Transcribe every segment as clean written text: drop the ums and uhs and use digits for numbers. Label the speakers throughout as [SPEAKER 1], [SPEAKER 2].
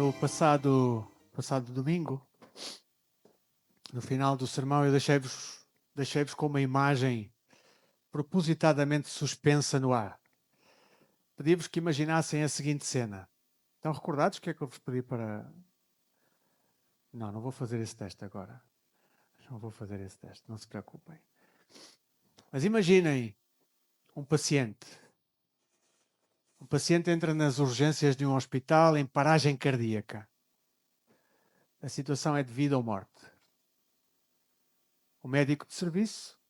[SPEAKER 1] No passado domingo, no final do sermão, eu deixei-vos com uma imagem propositadamente suspensa no ar. Pedi-vos que imaginassem a seguinte cena. Estão recordados o que é que eu vos pedi para... Não vou fazer esse teste agora. Não vou fazer esse teste, não se preocupem. Mas imaginem um paciente. Um paciente entra nas urgências de um hospital em paragem cardíaca. A situação é de vida ou morte. O médico de serviço,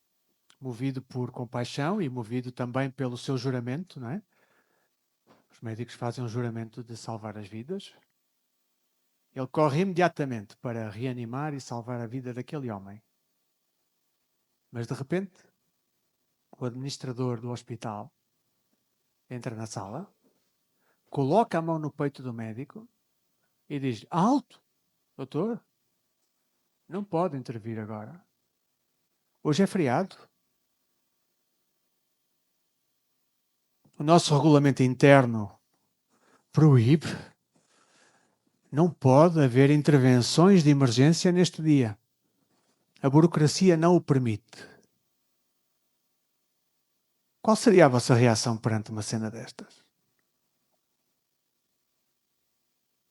[SPEAKER 1] movido por compaixão e movido também pelo seu juramento, não é? Os médicos fazem um juramento de salvar as vidas. Ele corre imediatamente para reanimar e salvar a vida daquele homem. Mas de repente, o administrador do hospital entra na sala, coloca a mão no peito do médico e diz: "Alto, doutor, não pode intervir agora. Hoje é feriado." O nosso regulamento interno proíbe. Não pode haver intervenções de emergência neste dia. A burocracia não o permite. Qual seria a vossa reação perante uma cena destas?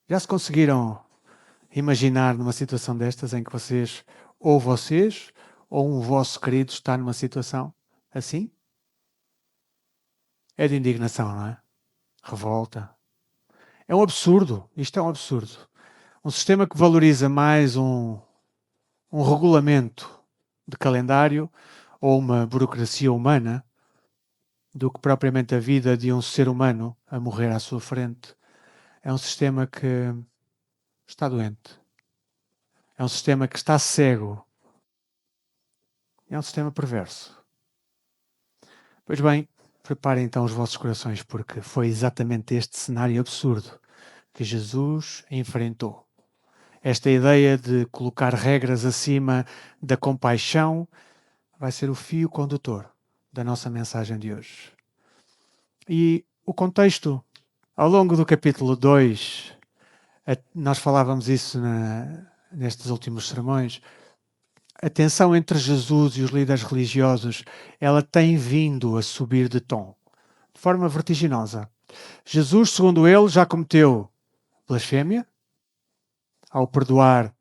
[SPEAKER 1] Já se conseguiram imaginar numa situação destas em que vocês ou um vosso querido está numa situação assim? É de indignação, não é? Revolta. É um absurdo. Isto é um absurdo. Um sistema que valoriza mais um regulamento de calendário ou uma burocracia humana do que propriamente a vida de um ser humano a morrer à sua frente. É um sistema que está doente. É um sistema que está cego. É um sistema perverso. Pois bem, preparem então os vossos corações, porque foi exatamente este cenário absurdo que Jesus enfrentou. Esta ideia de colocar regras acima da compaixão vai ser o fio condutor da nossa mensagem de hoje. E o contexto, ao longo do capítulo 2, nós falávamos isso nestes últimos sermões, a tensão entre Jesus e os líderes religiosos, ela tem vindo a subir de tom, de forma vertiginosa. Jesus, segundo ele, já cometeu blasfémia, ao perdoar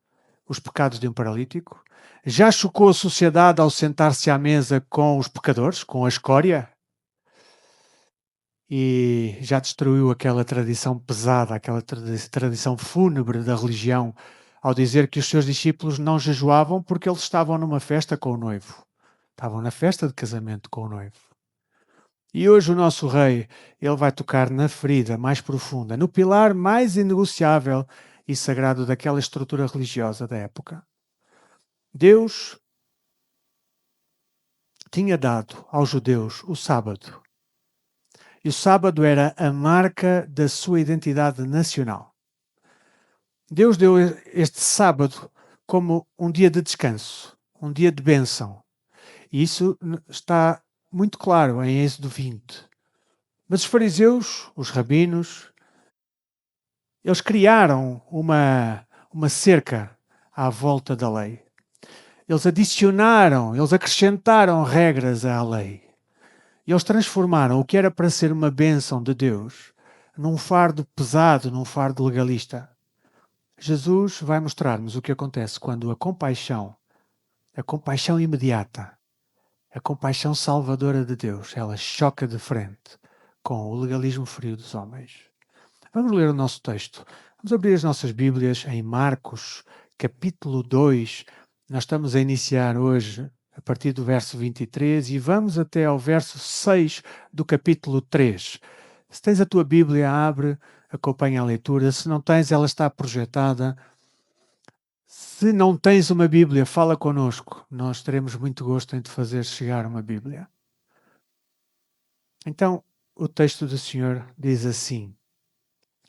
[SPEAKER 1] os pecados de um paralítico, já chocou a sociedade ao sentar-se à mesa com os pecadores, com a escória, e já destruiu aquela tradição pesada, aquela tradição fúnebre da religião, ao dizer que os seus discípulos não jejuavam porque eles estavam numa festa com o noivo. Estavam na festa de casamento com o noivo. E hoje o nosso rei, ele vai tocar na ferida mais profunda, no pilar mais inegociável e sagrado daquela estrutura religiosa da época. Deus tinha dado aos judeus o sábado. E o sábado era a marca da sua identidade nacional. Deus deu este sábado como um dia de descanso, um dia de bênção. E isso está muito claro em Êxodo 20. Mas os fariseus, os rabinos, eles criaram uma cerca à volta da lei. Eles adicionaram, eles acrescentaram regras à lei. E eles transformaram o que era para ser uma bênção de Deus num fardo pesado, num fardo legalista. Jesus vai mostrar-nos o que acontece quando a compaixão imediata, a compaixão salvadora de Deus, ela choca de frente com o legalismo frio dos homens. Vamos ler o nosso texto. Vamos abrir as nossas Bíblias em Marcos, capítulo 2. Nós estamos a iniciar hoje a partir do verso 23 e vamos até ao verso 6 do capítulo 3. Se tens a tua Bíblia, abre, acompanha a leitura. Se não tens, ela está projetada. Se não tens uma Bíblia, fala connosco. Nós teremos muito gosto em te fazer chegar uma Bíblia. Então, o texto do Senhor diz assim.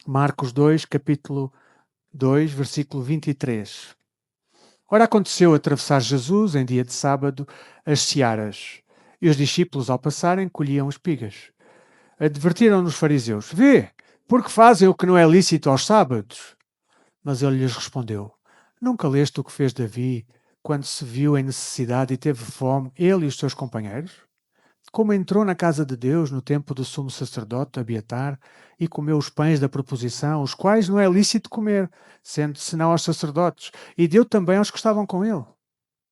[SPEAKER 1] Marcos 2, capítulo 2, versículo 23. Ora, aconteceu atravessar Jesus, em dia de sábado, as searas, e os discípulos, ao passarem, colhiam espigas. Advertiram-nos os fariseus: "Vê, porque fazem o que não é lícito aos sábados." Mas ele lhes respondeu: Nunca leste o que fez Davi quando se viu em necessidade e teve fome, ele e os seus companheiros? Como entrou na casa de Deus no tempo do sumo sacerdote Abiatar e comeu os pães da proposição, os quais não é lícito comer, sendo senão aos sacerdotes, e deu também aos que estavam com ele.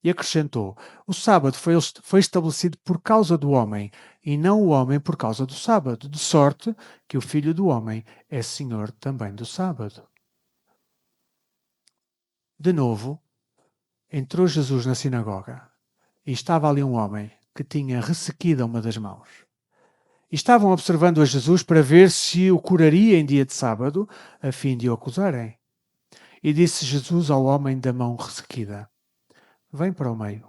[SPEAKER 1] E acrescentou: O sábado foi estabelecido por causa do homem, e não o homem por causa do sábado, de sorte que o Filho do Homem é Senhor também do sábado. De novo, entrou Jesus na sinagoga, e estava ali um homem que tinha ressequida uma das mãos. E estavam observando a Jesus para ver se o curaria em dia de sábado, a fim de o acusarem. E disse Jesus ao homem da mão ressequida: Vem para o meio.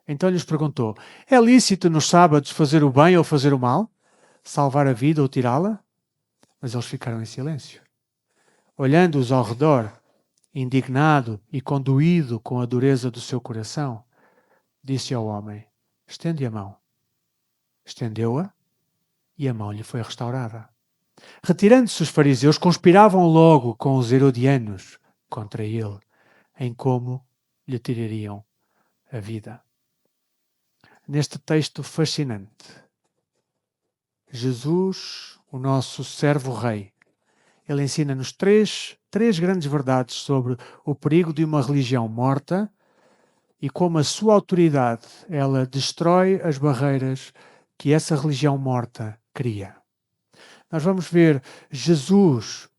[SPEAKER 1] Então lhes perguntou: É lícito nos sábados fazer o bem ou fazer o mal? Salvar a vida ou tirá-la? Mas eles ficaram em silêncio. Olhando-os ao redor, indignado e conduído com a dureza do seu coração, disse ao homem: Estende a mão. Estendeu-a e a mão lhe foi restaurada. Retirando-se os fariseus, conspiravam logo com os herodianos contra ele, em como lhe tirariam a vida. Neste texto fascinante, Jesus, o nosso servo-rei, ele ensina-nos três grandes verdades sobre o perigo de uma religião morta e como a sua autoridade, ela destrói as barreiras que essa religião morta cria. Nós vamos ver Jesus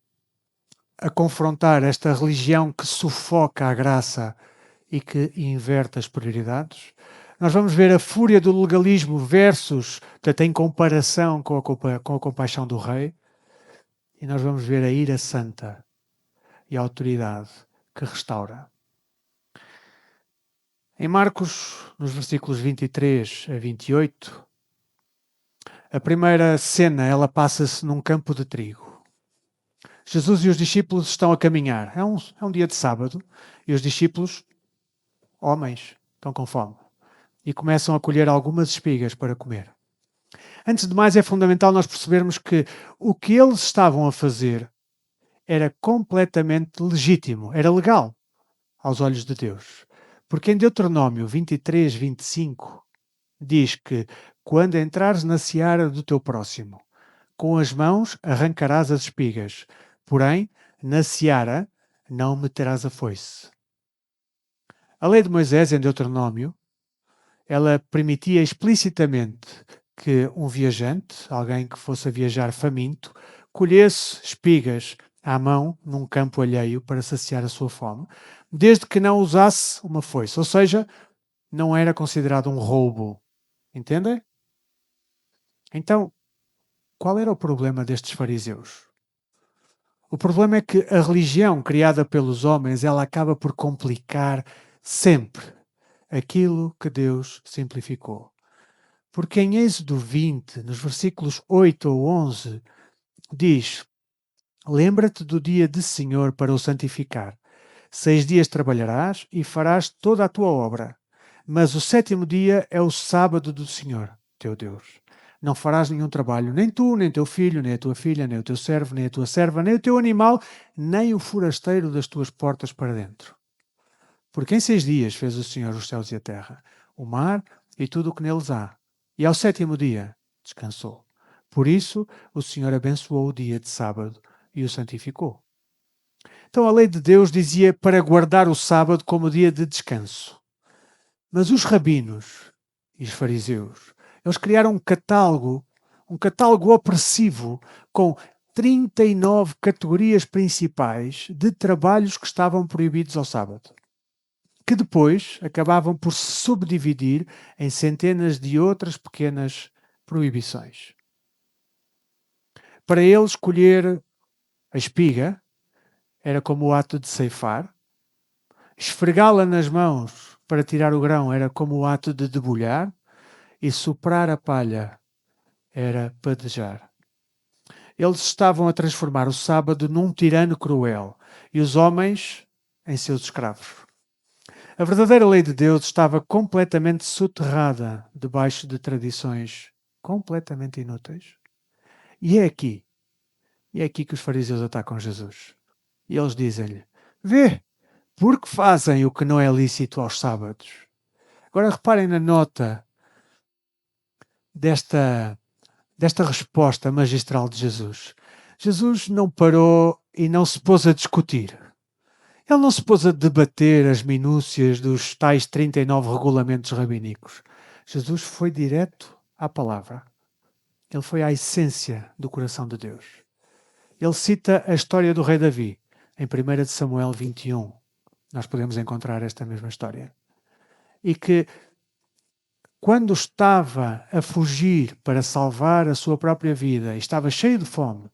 [SPEAKER 1] a confrontar esta religião que sufoca a graça e que inverte as prioridades. Nós vamos ver a fúria do legalismo versus, portanto, em comparação com a compaixão do rei. E nós vamos ver a ira santa e a autoridade que restaura. Em Marcos, nos versículos 23 a 28, a primeira cena, ela passa-se num campo de trigo. Jesus e os discípulos estão a caminhar. É um dia de sábado e os discípulos, homens, estão com fome e começam a colher algumas espigas para comer. Antes de mais, é fundamental nós percebermos que o que eles estavam a fazer era completamente legítimo, era legal aos olhos de Deus. Porque em Deuteronômio 23, 25, diz que quando entrares na seara do teu próximo, com as mãos arrancarás as espigas, porém, na seara não meterás a foice. A lei de Moisés, em Deuteronômio, ela permitia explicitamente que um viajante, alguém que fosse a viajar faminto, colhesse espigas à mão num campo alheio para saciar a sua fome, desde que não usasse uma foice, ou seja, não era considerado um roubo. Entendem? Então, qual era o problema destes fariseus? O problema é que a religião criada pelos homens, ela acaba por complicar sempre aquilo que Deus simplificou. Porque em Êxodo 20, nos versículos 8 ou 11, diz: Lembra-te do dia de Senhor para o santificar. 6 dias trabalharás e farás toda a tua obra. Mas o 7º dia é o sábado do Senhor, teu Deus. Não farás nenhum trabalho, nem tu, nem teu filho, nem a tua filha, nem o teu servo, nem a tua serva, nem o teu animal, nem o forasteiro das tuas portas para dentro. Porque em 6 dias fez o Senhor os céus e a terra, o mar e tudo o que neles há. E ao 7º dia descansou. Por isso, o Senhor abençoou o dia de sábado e o santificou. Então a lei de Deus dizia para guardar o sábado como dia de descanso. Mas os rabinos e os fariseus, eles criaram um catálogo opressivo com 39 categorias principais de trabalhos que estavam proibidos ao sábado, que depois acabavam por se subdividir em centenas de outras pequenas proibições. Para eles, colher a espiga era como o ato de ceifar, esfregá-la nas mãos para tirar o grão era como o ato de debulhar, e soprar a palha era padejar. Eles estavam a transformar o sábado num tirano cruel e os homens em seus escravos. A verdadeira lei de Deus estava completamente soterrada debaixo de tradições completamente inúteis. E é aqui que os fariseus atacam Jesus. E eles dizem-lhe: vê, porque fazem o que não é lícito aos sábados. Agora reparem na nota desta resposta magistral de Jesus. Jesus não parou e não se pôs a discutir. Ele não se pôs a debater as minúcias dos tais 39 regulamentos rabínicos. Jesus foi direto à palavra. Ele foi à essência do coração de Deus. Ele cita a história do rei Davi, em 1 Samuel 21. Nós podemos encontrar esta mesma história. E que, quando estava a fugir para salvar a sua própria vida e estava cheio de fome,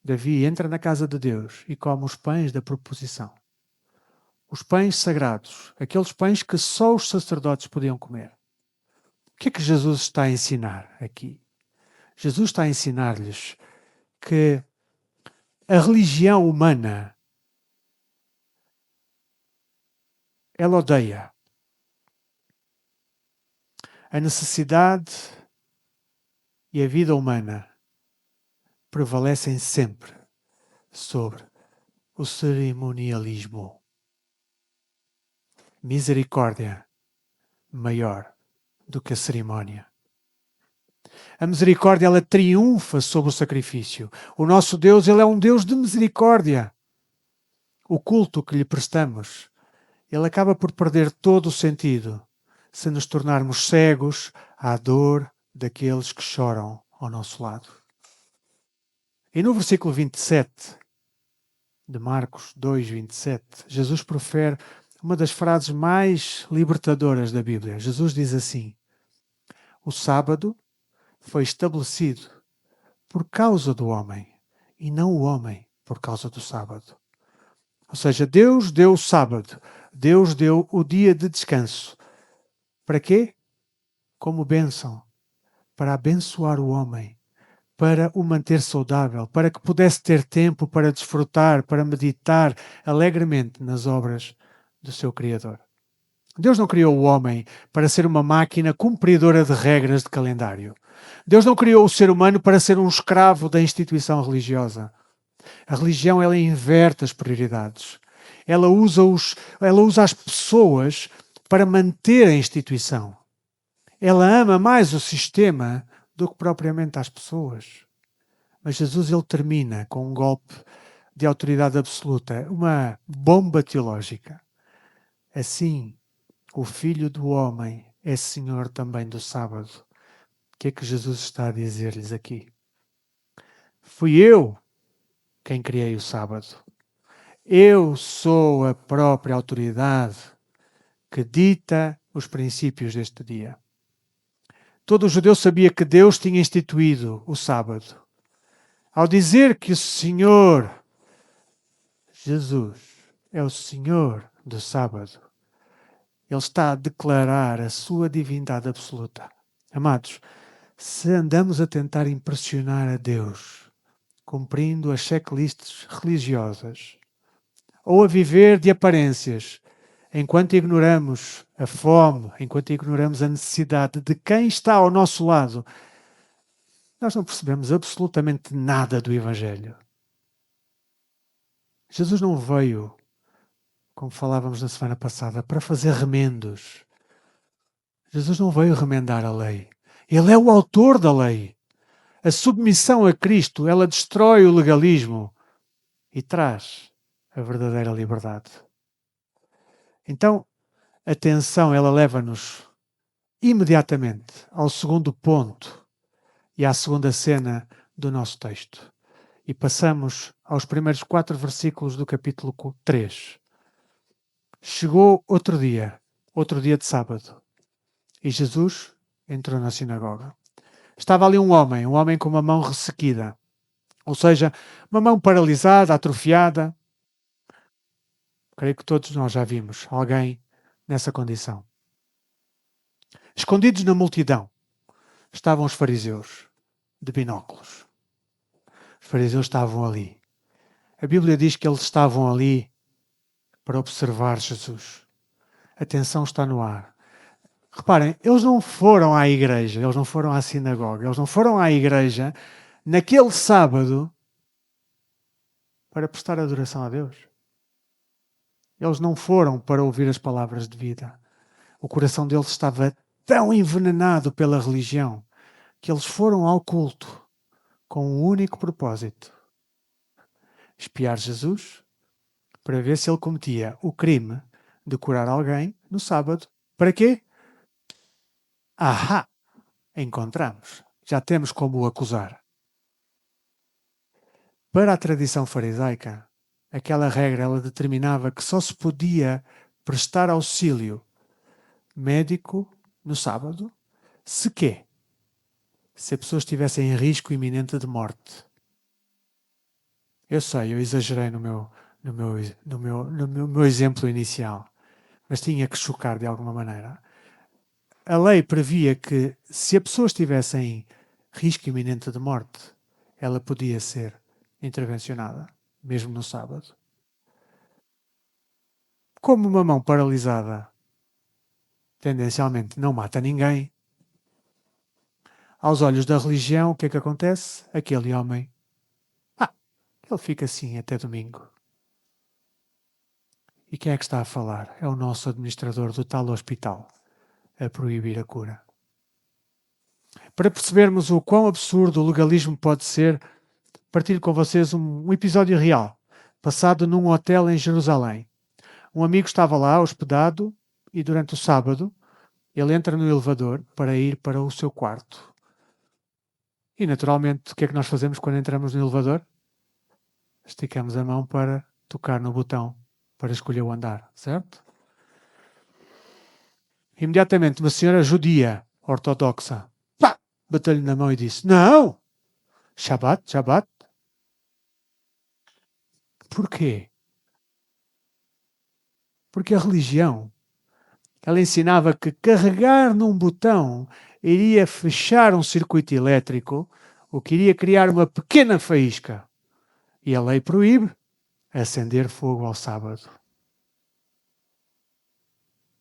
[SPEAKER 1] Davi entra na casa de Deus e come os pães da proposição. Os pães sagrados, aqueles pães que só os sacerdotes podiam comer. O que é que Jesus está a ensinar aqui? Jesus está a ensinar-lhes que a religião humana, ela odeia a necessidade e a vida humana prevalecem sempre sobre o cerimonialismo. Misericórdia maior do que a cerimónia. A misericórdia, ela triunfa sobre o sacrifício. O nosso Deus, ele é um Deus de misericórdia. O culto que lhe prestamos, ele acaba por perder todo o sentido se nos tornarmos cegos à dor daqueles que choram ao nosso lado. E no versículo 27 de Marcos 2, 27, Jesus profere uma das frases mais libertadoras da Bíblia. Jesus diz assim: o sábado foi estabelecido por causa do homem e não o homem por causa do sábado. Ou seja, Deus deu o sábado, Deus deu o dia de descanso. Para quê? Como bênção, para abençoar o homem, para o manter saudável, para que pudesse ter tempo para desfrutar, para meditar alegremente nas obras do seu Criador. Deus não criou o homem para ser uma máquina cumpridora de regras de calendário. Deus não criou o ser humano para ser um escravo da instituição religiosa. A religião, ela inverte as prioridades. Ela usa as pessoas para manter a instituição. Ela ama mais o sistema do que propriamente as pessoas. Mas Jesus, ele termina com um golpe de autoridade absoluta, uma bomba teológica. Assim, o Filho do Homem é Senhor também do sábado. O que é que Jesus está a dizer-lhes aqui? Fui eu quem criei o sábado. Eu sou a própria autoridade que dita os princípios deste dia. Todo judeu sabia que Deus tinha instituído o sábado. Ao dizer que o Senhor, Jesus, é o Senhor do sábado, ele está a declarar a sua divindade absoluta. Amados, se andamos a tentar impressionar a Deus, cumprindo as checklists religiosas, ou a viver de aparências, enquanto ignoramos a fome, enquanto ignoramos a necessidade de quem está ao nosso lado, nós não percebemos absolutamente nada do Evangelho. Jesus não veio, como falávamos na semana passada, para fazer remendos. Jesus não veio remendar a lei. Ele é o autor da lei. A submissão a Cristo, ela destrói o legalismo e traz a verdadeira liberdade. Então, a tensão, ela leva-nos imediatamente ao segundo ponto e à segunda cena do nosso texto. E passamos aos primeiros 4 versículos do capítulo 3. Chegou outro dia de sábado, e Jesus entrou na sinagoga. Estava ali um homem com uma mão ressequida, ou seja, uma mão paralisada, atrofiada. Creio que todos nós já vimos alguém nessa condição. Escondidos na multidão estavam os fariseus, de binóculos. Os fariseus estavam ali. A Bíblia diz que eles estavam ali para observar Jesus. A tensão está no ar. Reparem, eles não foram à igreja, eles não foram à sinagoga, eles não foram à igreja naquele sábado para prestar adoração a Deus. Eles não foram para ouvir as palavras de vida. O coração deles estava tão envenenado pela religião que eles foram ao culto com um único propósito: espiar Jesus para ver se ele cometia o crime de curar alguém no sábado. Para quê? Ahá! Encontramos. Já temos como o acusar. Para a tradição farisaica, aquela regra ela determinava que só se podia prestar auxílio médico no sábado se quê? Se a pessoa estivesse em risco iminente de morte. Eu sei, eu exagerei no meu exemplo inicial, mas tinha que chocar de alguma maneira. A lei previa que se a pessoa estivesse em risco iminente de morte, ela podia ser intervencionada, mesmo no sábado. Como uma mão paralisada tendencialmente não mata ninguém, aos olhos da religião, o que é que acontece? Aquele homem, ele fica assim até domingo. E quem é que está a falar? É o nosso administrador do tal hospital a proibir a cura. Para percebermos o quão absurdo o legalismo pode ser, partilho com vocês um episódio real, passado num hotel em Jerusalém. Um amigo estava lá, hospedado, e durante o sábado, ele entra no elevador para ir para o seu quarto. E, naturalmente, o que é que nós fazemos quando entramos no elevador? Esticamos a mão para tocar no botão para escolher o andar, certo? Imediatamente, uma senhora judia, ortodoxa, bateu-lhe na mão e disse: Não! Shabat, Shabat. Porquê? Porque a religião, ela ensinava que carregar num botão iria fechar um circuito elétrico, o que iria criar uma pequena faísca. E a lei proíbe acender fogo ao sábado.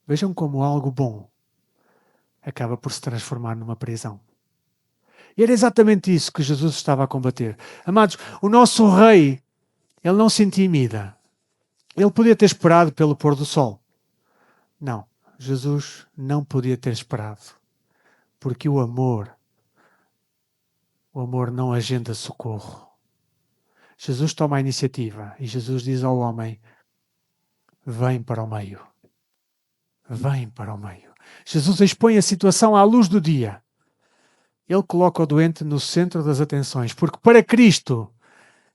[SPEAKER 1] Vejam como algo bom acaba por se transformar numa prisão. E era exatamente isso que Jesus estava a combater. Amados, o nosso rei, ele não se intimida. Ele podia ter esperado pelo pôr do sol. Não, Jesus não podia ter esperado. Porque o amor não agenda socorro. Jesus toma a iniciativa e Jesus diz ao homem: vem para o meio. Vem para o meio. Jesus expõe a situação à luz do dia. Ele coloca o doente no centro das atenções, porque para Cristo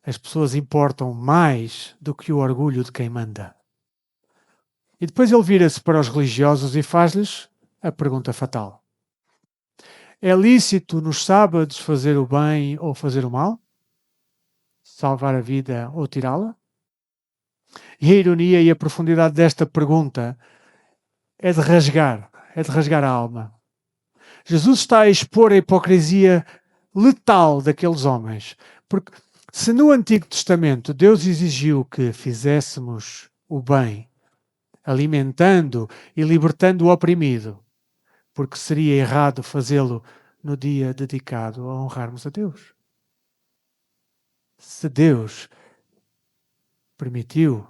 [SPEAKER 1] as pessoas importam mais do que o orgulho de quem manda. E depois ele vira-se para os religiosos e faz-lhes a pergunta fatal: é lícito nos sábados fazer o bem ou fazer o mal? Salvar a vida ou tirá-la? E a ironia e a profundidade desta pergunta é de rasgar a alma. Jesus está a expor a hipocrisia letal daqueles homens. Porque se no Antigo Testamento Deus exigiu que fizéssemos o bem, alimentando e libertando o oprimido, porque seria errado fazê-lo no dia dedicado a honrarmos a Deus. Se Deus permitiu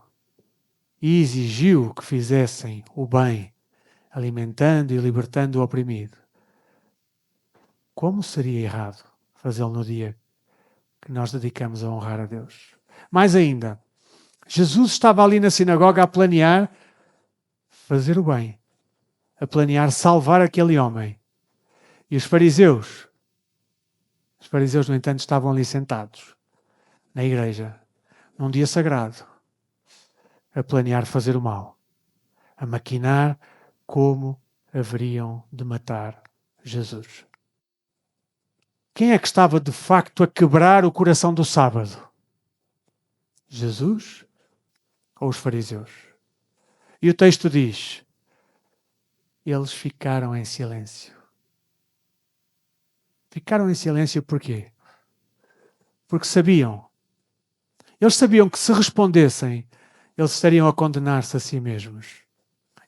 [SPEAKER 1] e exigiu que fizessem o bem, alimentando e libertando o oprimido, como seria errado fazê-lo no dia que nós dedicamos a honrar a Deus? Mais ainda, Jesus estava ali na sinagoga a planear fazer o bem, a planear salvar aquele homem. E os fariseus, no entanto, estavam ali sentados na igreja, num dia sagrado, a planear fazer o mal, a maquinar como haveriam de matar Jesus. Quem é que estava de facto a quebrar o coração do sábado? Jesus ou os fariseus? E o texto diz: eles ficaram em silêncio. Ficaram em silêncio porquê? Porque eles sabiam que se respondessem, eles estariam a condenar-se a si mesmos.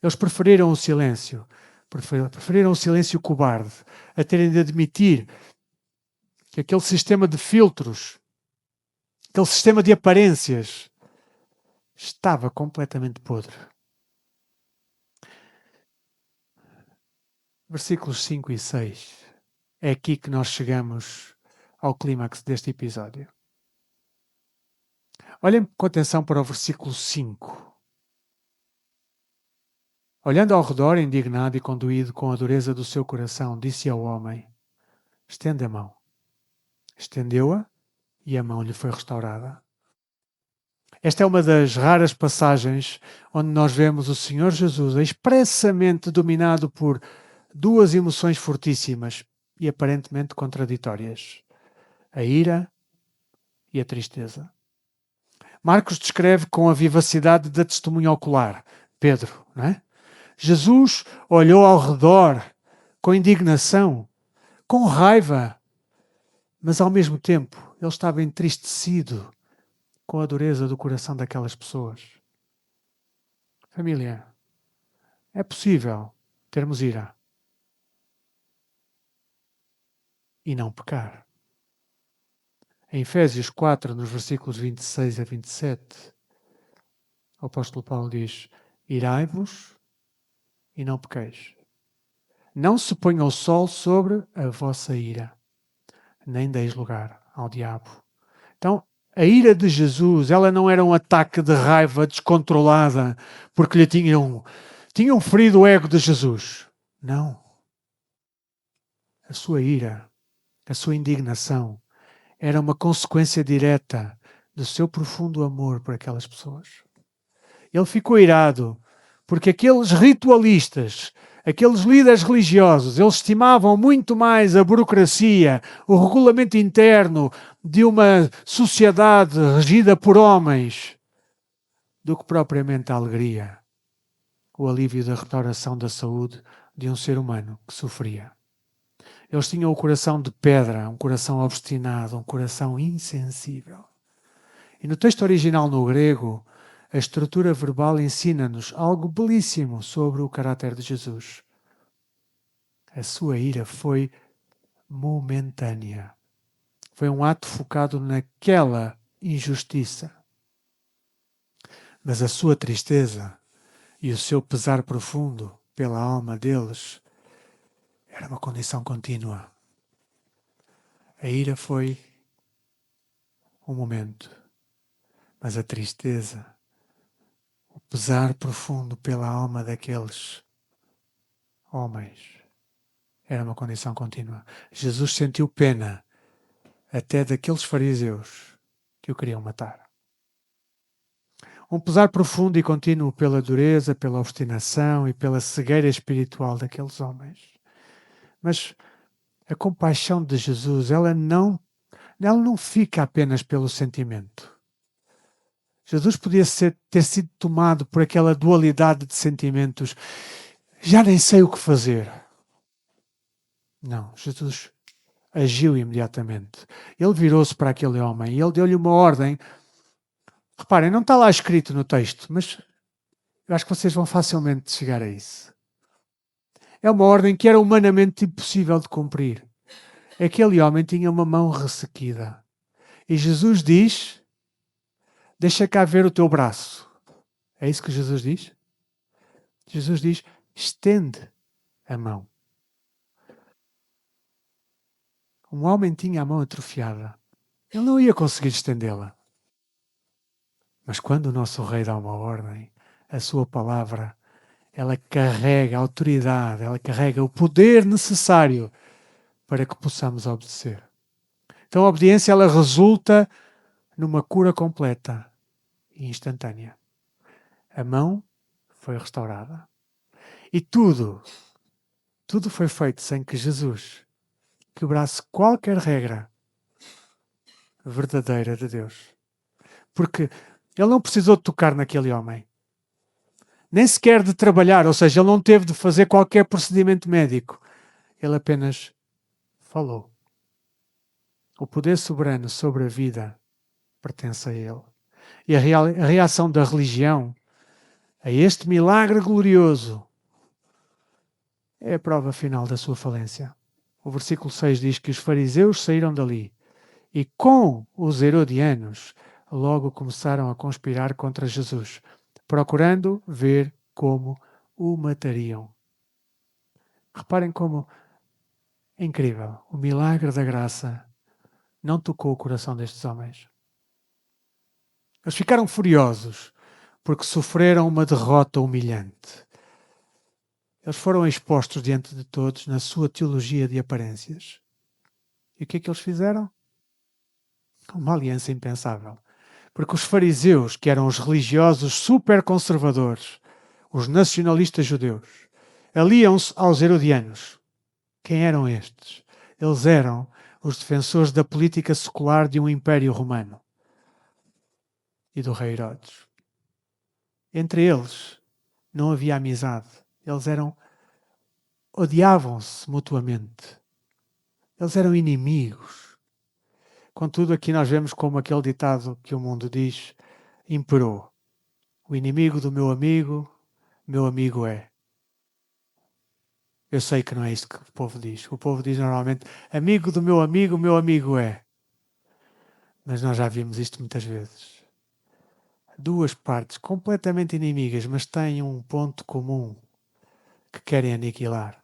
[SPEAKER 1] Eles preferiram o silêncio cobarde, a terem de admitir que aquele sistema de filtros aquele sistema de aparências, estava completamente podre. Versículos 5 e 6. É aqui que nós chegamos ao clímax deste episódio. Olhem com atenção para o versículo 5. Olhando ao redor, indignado e conduído com a dureza do seu coração, disse ao homem: estende a mão. Estendeu-a e a mão lhe foi restaurada. Esta é uma das raras passagens onde nós vemos o Senhor Jesus expressamente dominado por duas emoções fortíssimas e aparentemente contraditórias: a ira e a tristeza. Marcos descreve com a vivacidade da testemunha ocular, Pedro, não é? Jesus olhou ao redor com indignação, com raiva, mas ao mesmo tempo ele estava entristecido com a dureza do coração daquelas pessoas. Família, é possível termos ira e não pecar. Em Efésios 4, nos versículos 26 a 27, o apóstolo Paulo diz: irai-vos e não pequeis. Não se ponha o sol sobre a vossa ira, nem deis lugar ao diabo. Então, a ira de Jesus, ela não era um ataque de raiva descontrolada porque lhe tinham ferido o ego de Jesus. Não. A sua ira, a sua indignação, era uma consequência direta do seu profundo amor por aquelas pessoas. Ele ficou irado porque aqueles ritualistas, aqueles líderes religiosos, eles estimavam muito mais a burocracia, o regulamento interno de uma sociedade regida por homens, do que propriamente a alegria, o alívio da restauração da saúde de um ser humano que sofria. Eles tinham o coração de pedra, um coração obstinado, um coração insensível. E no texto original no grego, a estrutura verbal ensina-nos algo belíssimo sobre o caráter de Jesus. A sua ira foi momentânea. Foi um ato focado naquela injustiça. Mas a sua tristeza e o seu pesar profundo pela alma deles era uma condição contínua. A ira foi um momento, mas a tristeza, o pesar profundo pela alma daqueles homens, era uma condição contínua. Jesus sentiu pena até daqueles fariseus que o queriam matar. Um pesar profundo e contínuo pela dureza, pela obstinação e pela cegueira espiritual daqueles homens. Mas a compaixão de Jesus, ela não fica apenas pelo sentimento. Jesus podia ter sido tomado por aquela dualidade de sentimentos. Já nem sei o que fazer. Não, Jesus agiu imediatamente. Ele virou-se para aquele homem e ele deu-lhe uma ordem. Reparem, não está lá escrito no texto, mas eu acho que vocês vão facilmente chegar a isso. É uma ordem que era humanamente impossível de cumprir. Aquele homem tinha uma mão ressequida. E Jesus diz: deixa cá ver o teu braço. É isso que Jesus diz? Jesus diz: estende a mão. Um homem tinha a mão atrofiada. Ele não ia conseguir estendê-la. Mas quando o nosso rei dá uma ordem, a sua palavra, ela carrega a autoridade, ela carrega o poder necessário para que possamos obedecer. Então a obediência, ela resulta numa cura completa e instantânea. A mão foi restaurada. E tudo foi feito sem que Jesus quebrasse qualquer regra verdadeira de Deus. Porque ele não precisou de tocar naquele homem. Nem sequer de trabalhar, ou seja, ele não teve de fazer qualquer procedimento médico. Ele apenas falou. O poder soberano sobre a vida pertence a ele. E a reação da religião a este milagre glorioso é a prova final da sua falência. O versículo 6 diz que os fariseus saíram dali E com os herodianos, logo começaram a conspirar contra Jesus, procurando ver como o matariam. Reparem como é incrível. O milagre da graça não tocou o coração destes homens. Eles ficaram furiosos porque sofreram uma derrota humilhante. Eles foram expostos diante de todos na sua teologia de aparências. E o que é que eles fizeram? Uma aliança impensável. Porque os fariseus, que eram os religiosos super conservadores, os nacionalistas judeus, aliam-se aos herodianos. Quem eram estes? Eles eram os defensores da política secular de um império romano e do rei Herodes. Entre eles não havia amizade. Eles odiavam-se mutuamente. Eles eram inimigos. Contudo, aqui nós vemos como aquele ditado que o mundo diz imperou. O inimigo do meu amigo é. Eu sei que não é isso que o povo diz. O povo diz normalmente, amigo do meu amigo é. Mas nós já vimos isto muitas vezes. Duas partes completamente inimigas, mas têm um ponto comum que querem aniquilar.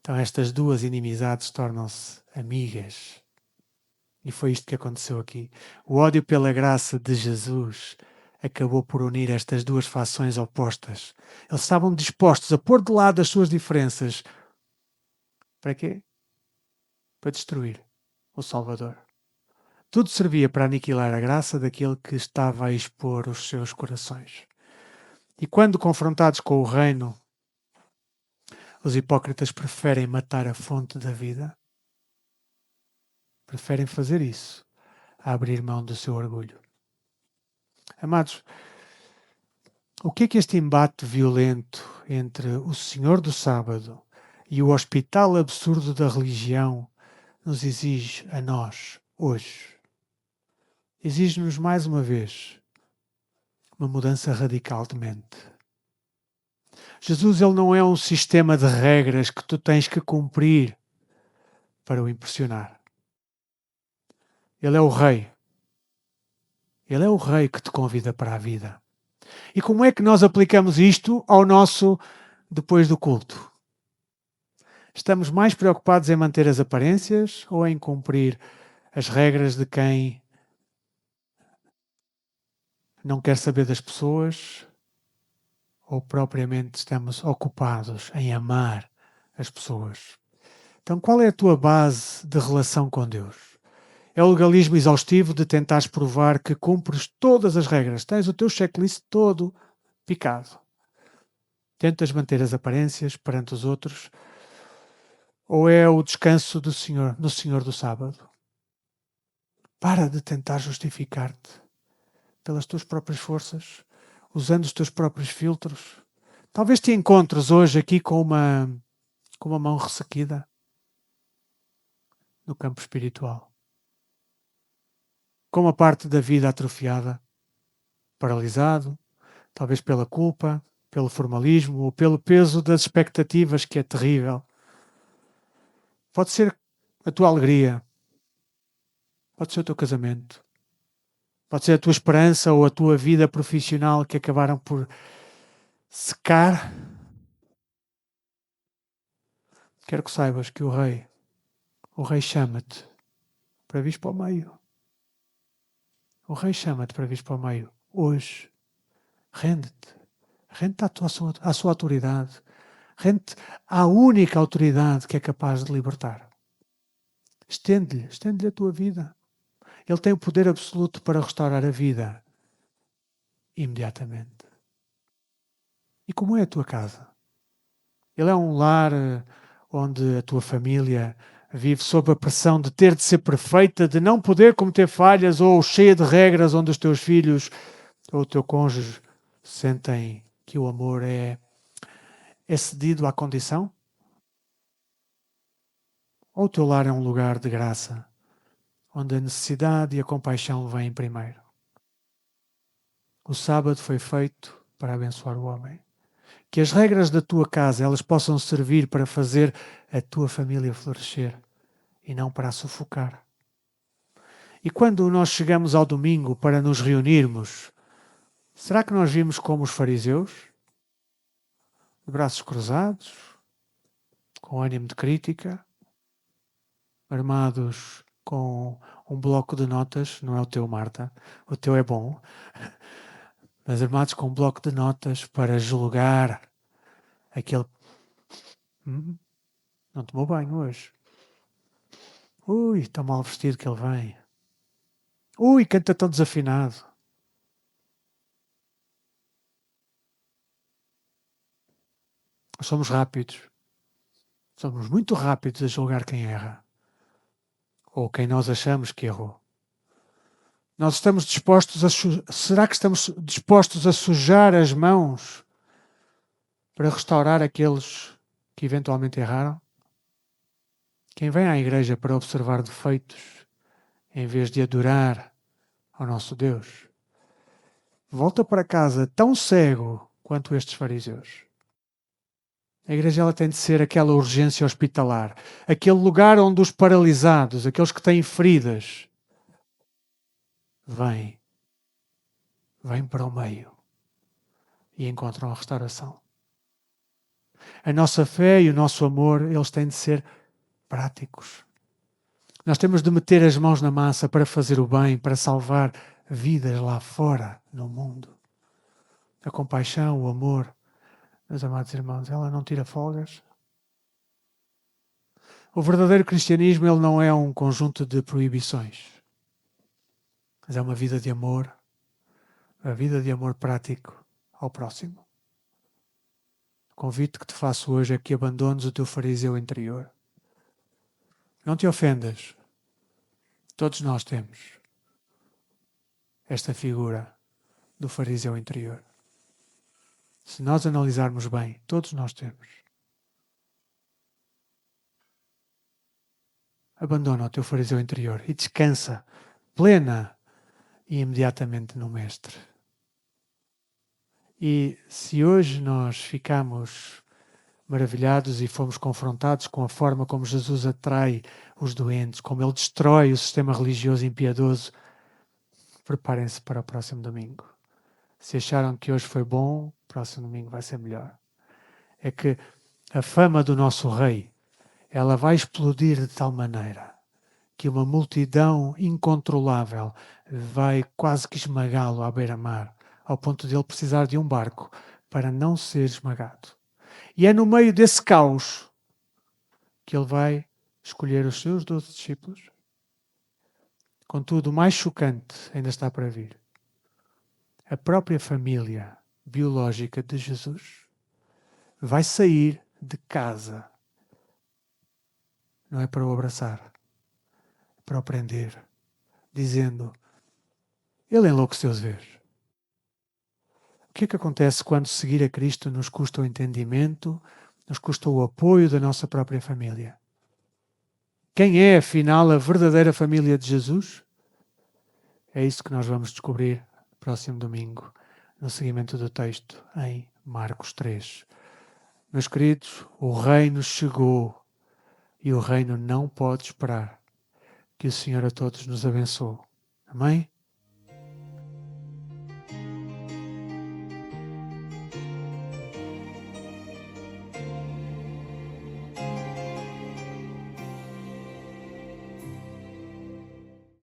[SPEAKER 1] Então estas duas inimizades tornam-se amigas. E foi isto que aconteceu aqui. O ódio pela graça de Jesus acabou por unir estas duas fações opostas. Eles estavam dispostos a pôr de lado as suas diferenças. Para quê? Para destruir o Salvador. Tudo servia para aniquilar a graça daquele que estava a expor os seus corações. E quando confrontados com o reino, os hipócritas preferem matar a fonte da vida. Preferem fazer isso a abrir mão do seu orgulho. Amados, o que é que este embate violento entre o Senhor do Sábado e o hospital absurdo da religião nos exige a nós, hoje? Exige-nos, mais uma vez, uma mudança radical de mente. Jesus, ele não é um sistema de regras que tu tens que cumprir para o impressionar. Ele é o Rei. Ele é o Rei que te convida para a vida. E como é que nós aplicamos isto ao nosso depois do culto? Estamos mais preocupados em manter as aparências ou em cumprir as regras de quem não quer saber das pessoas? Ou propriamente estamos ocupados em amar as pessoas? Então, qual é a tua base de relação com Deus? É o legalismo exaustivo de tentares provar que cumpres todas as regras. Tens o teu checklist todo picado. Tentas manter as aparências perante os outros. Ou é o descanso do Senhor, no Senhor do Sábado? Para de tentar justificar-te pelas tuas próprias forças, usando os teus próprios filtros. Talvez te encontres hoje aqui com uma mão ressequida no campo espiritual. Com uma parte da vida atrofiada, paralisado, talvez pela culpa, pelo formalismo ou pelo peso das expectativas, que é terrível. Pode ser a tua alegria, pode ser o teu casamento, pode ser a tua esperança ou a tua vida profissional que acabaram por secar. Quero que saibas que o Rei chama-te para vir para o meio. O Rei chama-te para vir para o meio. Hoje, rende-te. Rende-te à sua autoridade. Rende-te à única autoridade que é capaz de libertar. Estende-lhe a tua vida. Ele tem o poder absoluto para restaurar a vida imediatamente. E como é a tua casa? Ele é um lar onde a tua família vive sob a pressão de ter de ser perfeita, de não poder cometer falhas, ou cheia de regras, onde os teus filhos ou o teu cônjuge sentem que o amor é cedido à condição? Ou o teu lar é um lugar de graça, onde a necessidade e a compaixão vêm primeiro? O sábado foi feito para abençoar o homem. Que as regras da tua casa, elas possam servir para fazer a tua família florescer e não para a sufocar. E quando nós chegamos ao domingo para nos reunirmos, será que nós vimos como os fariseus? De braços cruzados, com ânimo de crítica, armados com um bloco de notas, não é o teu, Marta, o teu é bom, mas armados com um bloco de notas para julgar aquele... não tomou banho hoje. Ui, tão mal vestido que ele vem. Ui, canta tão desafinado. Somos rápidos. Somos muito rápidos a julgar quem erra. Ou quem nós achamos que errou. Nós estamos dispostos a... Será que estamos dispostos a sujar as mãos para restaurar aqueles que eventualmente erraram? Quem vem à igreja para observar defeitos, em vez de adorar ao nosso Deus, volta para casa tão cego quanto estes fariseus. A igreja ela tem de ser aquela urgência hospitalar, aquele lugar onde os paralisados, aqueles que têm feridas, vêm para o meio e encontram a restauração. A nossa fé e o nosso amor, eles têm de ser práticos. Nós temos de meter as mãos na massa para fazer o bem, para salvar vidas lá fora, no mundo. A compaixão, o amor, meus amados irmãos, ela não tira folgas. O verdadeiro cristianismo, ele não é um conjunto de proibições, mas é uma vida de amor, a vida de amor prático ao próximo. O convite que te faço hoje é que abandones o teu fariseu interior. Não te ofendas. Todos nós temos esta figura do fariseu interior. Se nós analisarmos bem, todos nós temos. Abandona o teu fariseu interior e descansa plena e imediatamente no Mestre. E se hoje nós ficamos maravilhados e fomos confrontados com a forma como Jesus atrai os doentes, como Ele destrói o sistema religioso impiedoso, preparem-se para o próximo domingo. Se acharam que hoje foi bom, o próximo domingo vai ser melhor. É que a fama do nosso Rei, ela vai explodir de tal maneira que uma multidão incontrolável vai quase que esmagá-lo à beira-mar, ao ponto de ele precisar de um barco para não ser esmagado. E é no meio desse caos que ele vai escolher os seus 12 discípulos. Contudo, o mais chocante ainda está para vir. A própria família biológica de Jesus vai sair de casa. Não é para o abraçar, é para o prender, dizendo: ele enlouqueceu de vez. O que é que acontece quando seguir a Cristo nos custa o entendimento, nos custa o apoio da nossa própria família? Quem é, afinal, a verdadeira família de Jesus? É isso que nós vamos descobrir no próximo domingo, no seguimento do texto em Marcos 3. Meus queridos, o reino chegou e o reino não pode esperar. Que o Senhor a todos nos abençoe. Amém?